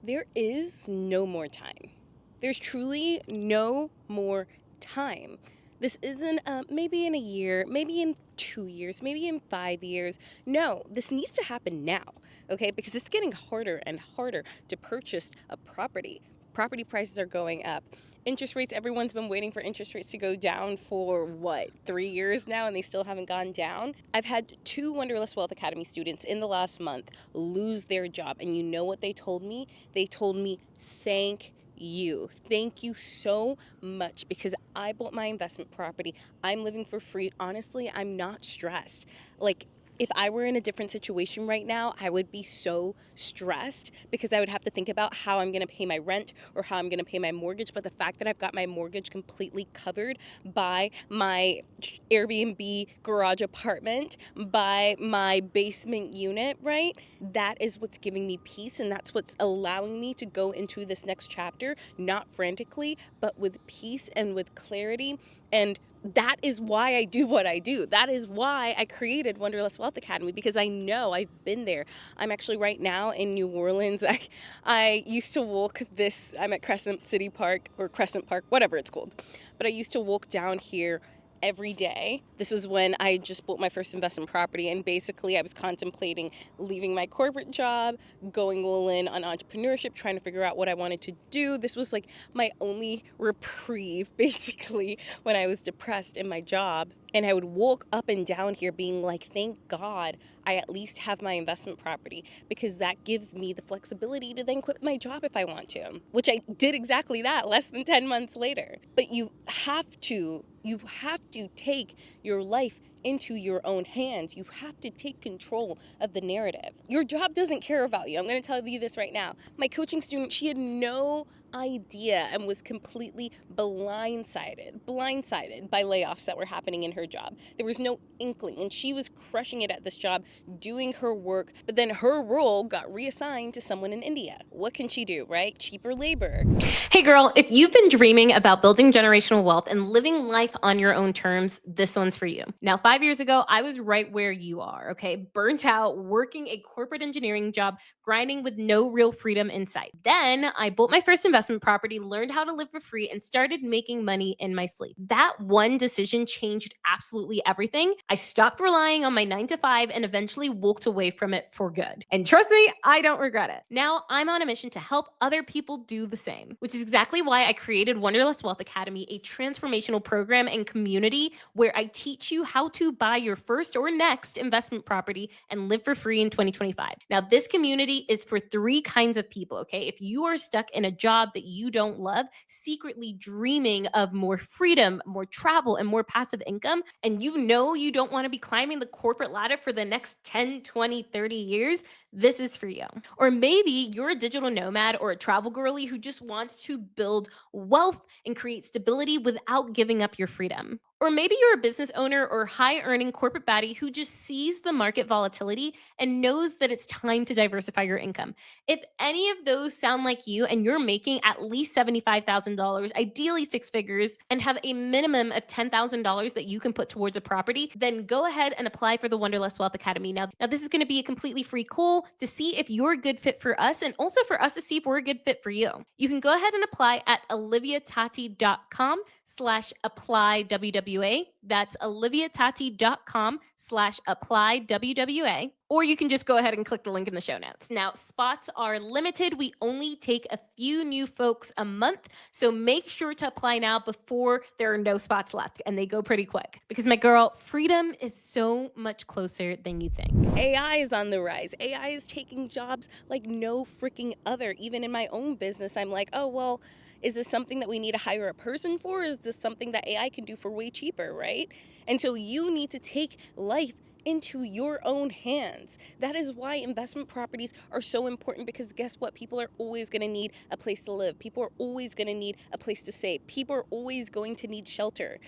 There is no more time. There's truly no more time. This isn't maybe in a year, maybe in 2 years, maybe in 5 years. No, this needs to happen now, okay? Because it's getting harder and harder to purchase a property. Property prices are going up. Interest rates, everyone's been waiting for interest rates to go down for what, 3 years now, and they still haven't gone down. I've had 2 Wonderlust Wealth Academy students in the last month lose their job. And you know what they told me? They told me, thank you. Thank you so much because I bought my investment property. I'm living for free. Honestly, I'm not stressed. Like, if I were in a different situation right now, I would be so stressed because I would have to think about how I'm going to pay my rent or how I'm going to pay my mortgage. But the fact that I've got my mortgage completely covered by my Airbnb garage apartment, by my basement unit, right? That is what's giving me peace, and that's what's allowing me to go into this next chapter, not frantically, but with peace and with clarity. And that is why I do what I do. That is why I created Wonderlust Wealth Academy, because I know I've been there. I'm actually right now in New Orleans. I used to walk this, I'm at Crescent City Park or Crescent Park, whatever it's called. But I used to walk down here every day. This was when I just bought my first investment property, and basically I was contemplating leaving my corporate job, going all in on entrepreneurship, trying to figure out what I wanted to do. This was like my only reprieve, basically, when I was depressed in my job. And I would walk up and down here being like, thank God I at least have my investment property, because that gives me the flexibility to then quit my job if I want to, which I did exactly that less than 10 months later. But you have to take your life into your own hands. You have to take control of the narrative. Your job doesn't care about you. I'm going to tell you this right now. My coaching student, she had no idea and was completely blindsided by layoffs that were happening in her job. There was no inkling, and she was crushing it at this job, doing her work, but then her role got reassigned to someone in India. What can she do, right? Cheaper labor. Hey girl, if you've been dreaming about building generational wealth and living life on your own terms, this one's for you. Now, 5 years ago, I was right where you are, okay? Burnt out, working a corporate engineering job, grinding with no real freedom in sight. Then I bought my first investment property, learned how to live for free, and started making money in my sleep. That one decision changed absolutely everything. I stopped relying on my 9 to 5 and eventually walked away from it for good. And trust me, I don't regret it. Now I'm on a mission to help other people do the same, which is exactly why I created Wonderlust Wealth Academy, a transformational program and community where I teach you how to buy your first or next investment property and live for free in 2025. Now, this community is for 3 kinds of people, okay? If you are stuck in a job that you don't love, secretly dreaming of more freedom, more travel, and more passive income, and you know you don't want to be climbing the corporate ladder for the next 10, 20, 30 years, this is for you. Or maybe you're a digital nomad or a travel girly who just wants to build wealth and create stability without giving up your freedom. Or maybe you're a business owner or high earning corporate baddie who just sees the market volatility and knows that it's time to diversify your income. If any of those sound like you and you're making at least $75,000, ideally 6 figures, and have a minimum of $10,000 that you can put towards a property, then go ahead and apply for the Wonderlust Wealth Academy. Now this is going to be a completely free call to see if you're a good fit for us and also for us to see if we're a good fit for you. You can go ahead and apply at oliviatati.com/apply WWA. That's oliviatati.com/apply WWA. Or you can just go ahead and click the link in the show notes. Now, spots are limited. We only take a few new folks a month. So make sure to apply now before there are no spots left, and they go pretty quick. Because my girl, freedom is so much closer than you think. AI is on the rise. AI is taking jobs like no freaking other. Even in my own business, I'm like, oh, well, is this something that we need to hire a person for? Is this something that AI can do for way cheaper, right? And so you need to take life into your own hands. That is why investment properties are so important, because guess what? People are always going to need a place to live. People are always going to need a place to stay. People are always going to need shelter.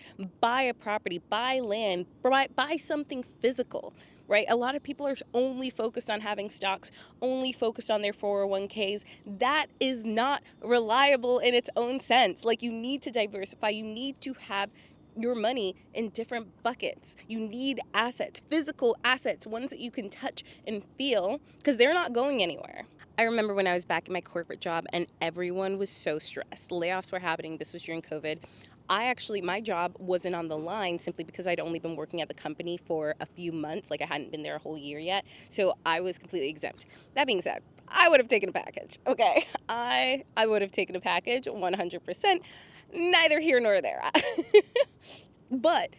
Buy a property, buy land, buy something physical. Right? A lot of people are only focused on having stocks, only focused on their 401ks. That is not reliable in its own sense. Like, you need to diversify. You need to have your money in different buckets. You need assets, physical assets, ones that you can touch and feel, because they're not going anywhere. I remember when I was back in my corporate job and everyone was so stressed. Layoffs were happening. This was during COVID. My job wasn't on the line simply because I'd only been working at the company for a few months. Like I hadn't been there a whole year yet. So I was completely exempt. That being said, I would have taken a package. Okay. I would have taken a package 100%. Neither here nor there. But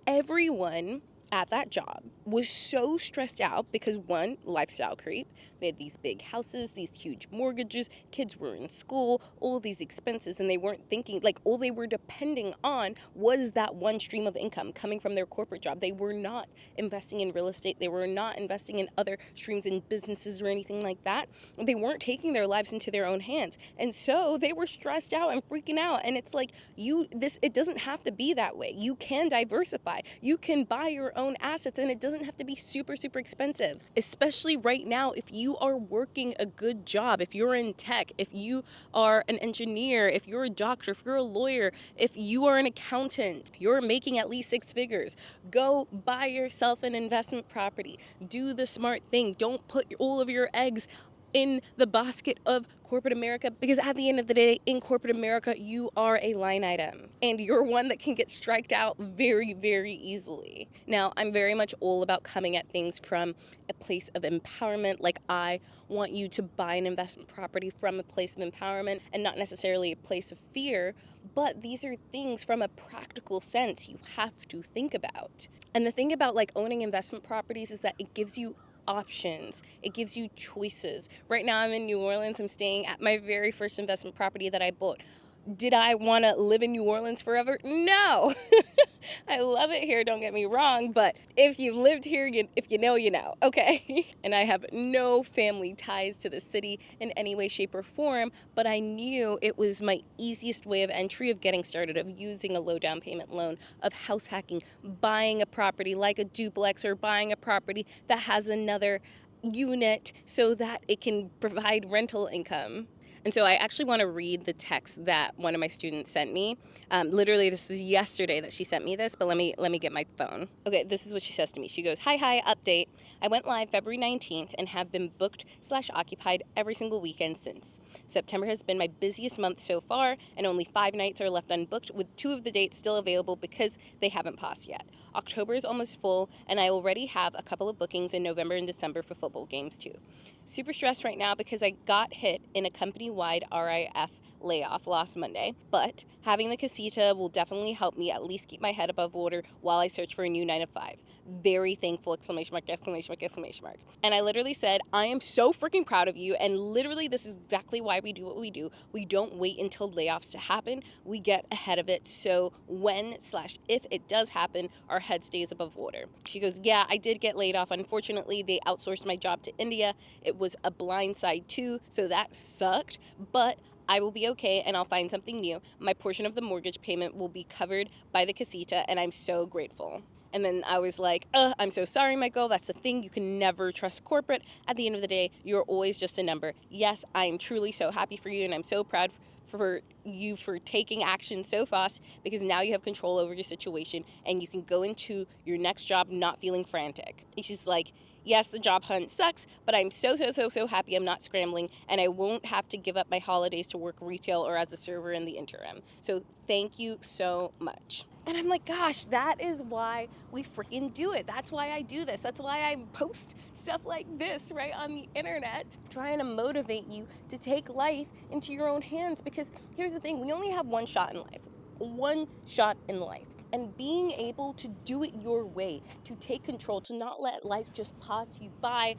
everyone at that job was so stressed out because one, lifestyle creep. They had these big houses, these huge mortgages, kids were in school, all these expenses, and they weren't thinking, like, all they were depending on was that one stream of income coming from their corporate job. They were not investing in real estate. They were not investing in other streams in businesses or anything like that. They weren't taking their lives into their own hands. And so they were stressed out and freaking out. And it's like, it doesn't have to be that way. You can diversify. You can buy your own assets, and it doesn't have to be super, super expensive. Especially right now, if you are working a good job, if you're in tech, if you are an engineer, if you're a doctor, if you're a lawyer, if you are an accountant, you're making at least 6 figures, go buy yourself an investment property. Do the smart thing. Don't put all of your eggs in the basket of corporate America, because at the end of the day, in corporate America, you are a line item and you're one that can get striked out very, very easily. Now, I'm very much all about coming at things from a place of empowerment. Like, I want you to buy an investment property from a place of empowerment and not necessarily a place of fear. But these are things from a practical sense you have to think about. And the thing about like owning investment properties is that it gives you options. It gives you choices. Right now I'm in New Orleans. I'm staying at my very first investment property that I bought. Did I want to live in New Orleans forever? No. I love it here, don't get me wrong, but if you've lived here, if you know, you know, okay? And I have no family ties to the city in any way, shape, or form, but I knew it was my easiest way of entry, of getting started, of using a low down payment loan, of house hacking, buying a property like a duplex, or buying a property that has another unit so that it can provide rental income. And so I actually want to read the text that one of my students sent me. Literally, this was yesterday that she sent me this, but let me get my phone. Okay, this is what she says to me. She goes, hi, update. I went live February 19th and have been booked/occupied every single weekend since. September has been my busiest month so far, and only 5 nights are left unbooked, with 2 of the dates still available because they haven't paused yet. October is almost full, and I already have a couple of bookings in November and December for football games too. Super stressed right now because I got hit in a company-wide RIF layoff last Monday, but having the casita will definitely help me at least keep my head above water while I search for a new 9 to 5. Very thankful, exclamation mark, exclamation mark, exclamation mark. And I literally said, I am so freaking proud of you, and literally this is exactly why we do what we do. We don't wait until layoffs to happen. We get ahead of it, so when/if it does happen, our head stays above water. She goes, yeah, I did get laid off. Unfortunately, they outsourced my job to India. It was a blind side too, so that sucked, but I will be okay and I'll find something new. My portion of the mortgage payment will be covered by the casita, and I'm so grateful. And then I was like, I'm so sorry, Michael. That's the thing. You can never trust corporate. At the end of the day, you're always just a number. Yes, I am truly so happy for you, and I'm so proud for you for taking action so fast, because now you have control over your situation and you can go into your next job not feeling frantic. And she's like, yes, the job hunt sucks, but I'm so happy I'm not scrambling, and I won't have to give up my holidays to work retail or as a server in the interim. So thank you so much. And I'm like, gosh, that is why we freaking do it. That's why I do this. That's why I post stuff like this right on the internet, trying to motivate you to take life into your own hands. Because here's the thing, we only have one shot in life. One shot in life. And being able to do it your way, to take control, to not let life just pass you by,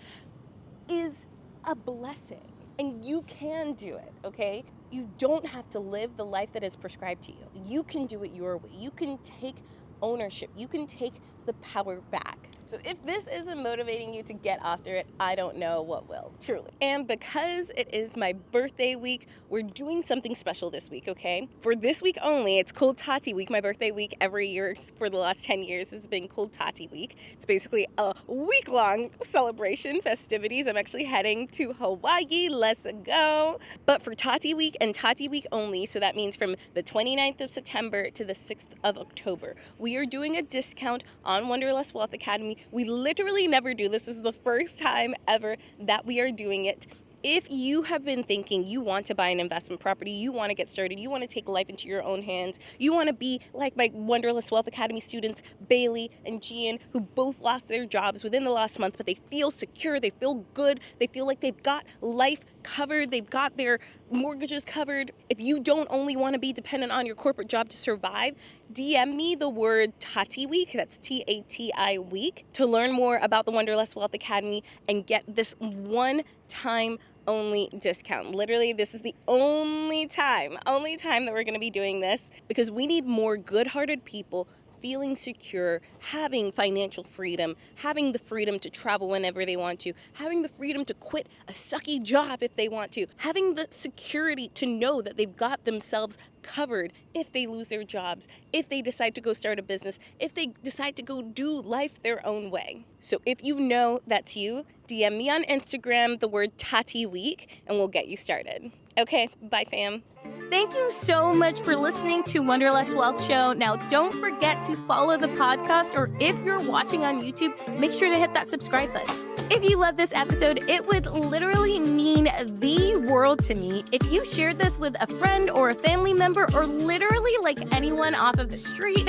is a blessing. And you can do it, okay? You don't have to live the life that is prescribed to you. You can do it your way. You can take ownership. You can take the power back. So if this isn't motivating you to get after it, I don't know what will, truly. And because it is my birthday week, we're doing something special this week, okay? For this week only, it's called Tati Week. My birthday week every year for the last 10 years has been called Tati Week. It's basically a week-long celebration, festivities. I'm actually heading to Hawaii. Let's go. But for Tati Week and Tati Week only, so that means from the 29th of September to the 6th of October, we are doing a discount on Wanderlust Wealth Academy. We literally never do this. This is the first time ever that we are doing it. If you have been thinking you want to buy an investment property, you want to get started, you want to take life into your own hands, you want to be like my Wonderless Wealth Academy students, Bailey and Gian, who both lost their jobs within the last month, but they feel secure, they feel good, they feel like they've got life covered, they've got their mortgages covered. If you don't only want to be dependent on your corporate job to survive, DM me the word Tati Week, that's Tati Week, to learn more about the Wonderless Wealth Academy and get this one-time only discount. Literally, this is the only time that we're going to be doing this, because we need more good-hearted people feeling secure, having financial freedom, having the freedom to travel whenever they want to, having the freedom to quit a sucky job if they want to, having the security to know that they've got themselves covered if they lose their jobs, if they decide to go start a business, if they decide to go do life their own way. So if you know that's you, DM me on Instagram the word Tati Week and we'll get you started. Okay, bye fam. Thank you so much for listening to Wonderless Wealth Show. Now, don't forget to follow the podcast, or if you're watching on YouTube, make sure to hit that subscribe button. If you love this episode, it would literally mean the world to me if you shared this with a friend or a family member, or literally like anyone off of the street.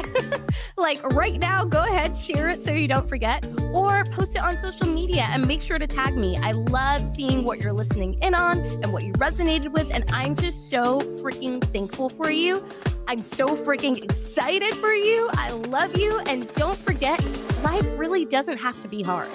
Like right now, go ahead, share it so you don't forget, or post it on social media and make sure to tag me. I love seeing what you're listening in on and what you resonated with, and I'm just so freaking thankful for you. I'm so freaking excited for you. I love you, and don't forget, life really doesn't have to be hard.